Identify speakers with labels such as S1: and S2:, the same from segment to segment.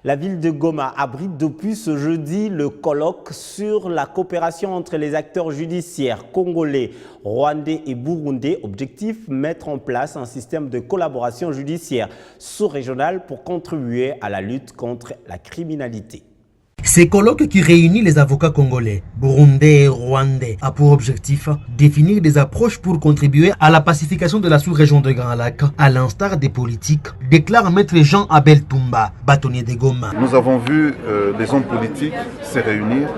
S1: La ville de Goma abrite depuis ce jeudi le colloque sur la coopération entre les acteurs judiciaires congolais, rwandais et burundais. Objectif, mettre en place un système de collaboration judiciaire sous-régional pour contribuer à la lutte contre la criminalité.
S2: Ce colloque qui réunit les avocats congolais, burundais et rwandais a pour objectif définir des approches pour contribuer à la pacification de la sous-région de Grand Lac, à l'instar des politiques, déclare maître Jean-Abel Toumba, bâtonnier de Goma.
S3: Nous avons vu les hommes politiques se réunir,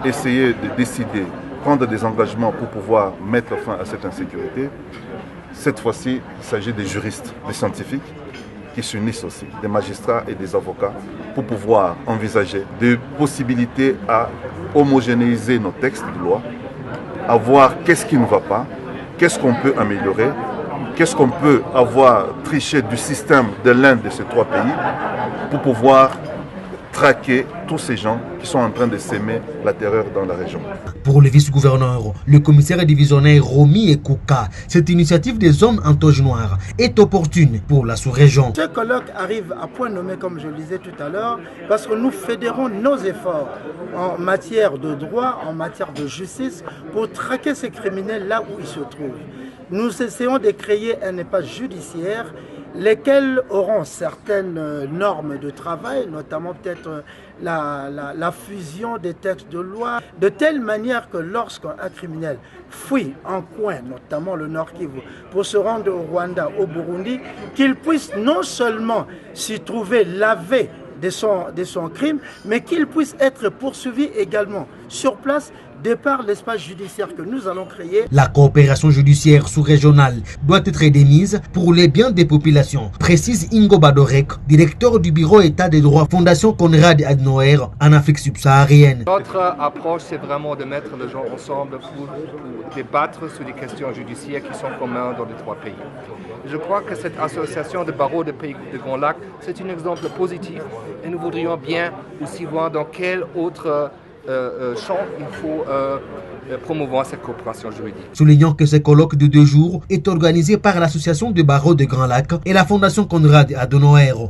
S3: essayer de décider, prendre des engagements pour pouvoir mettre fin à cette insécurité. Cette fois-ci, il s'agit des juristes, des scientifiques, qui s'unissent aussi, des magistrats et des avocats, pour pouvoir envisager des possibilités à homogénéiser nos textes de loi, à voir qu'est-ce qui ne va pas, qu'est-ce qu'on peut améliorer, qu'est-ce qu'on peut avoir triché du système de l'un de ces trois pays, pour pouvoir traquer tous ces gens qui sont en train de s'aimer la terreur dans la région.
S2: Pour le vice-gouverneur, le commissaire divisionnaire Romy Ekouka, cette initiative des hommes en toge noire est opportune pour la sous-région.
S4: Ce colloque arrive à point nommé, comme je le disais tout à l'heure, parce que nous fédérons nos efforts en matière de droit, en matière de justice, pour traquer ces criminels là où ils se trouvent. Nous essayons de créer un espace judiciaire lesquels auront certaines normes de travail, notamment peut-être la fusion des textes de loi, de telle manière que lorsqu'un criminel fuit un coin, notamment le Nord Kivu, pour se rendre au Rwanda, au Burundi, qu'il puisse non seulement s'y trouver lavé de son crime, mais qu'il puisse être poursuivi également sur place de par l'espace judiciaire que nous allons créer.
S2: La coopération judiciaire sous-régionale doit être démise pour les biens des populations, précise Ingo Badorek, directeur du bureau État des droits Fondation Konrad Adenauer en Afrique subsaharienne.
S5: Notre approche, c'est vraiment de mettre les gens ensemble pour débattre sur les questions judiciaires qui sont communes dans les trois pays. Je crois que cette association de barreaux de pays de Grand Lac, c'est un exemple positif et nous voudrions bien aussi voir dans quel autre champ il faut promouvoir cette coopération juridique.
S2: Soulignant que ce colloque de 2 jours est organisé par l'association de barreaux de Grand Lac et la fondation Konrad Adenauer.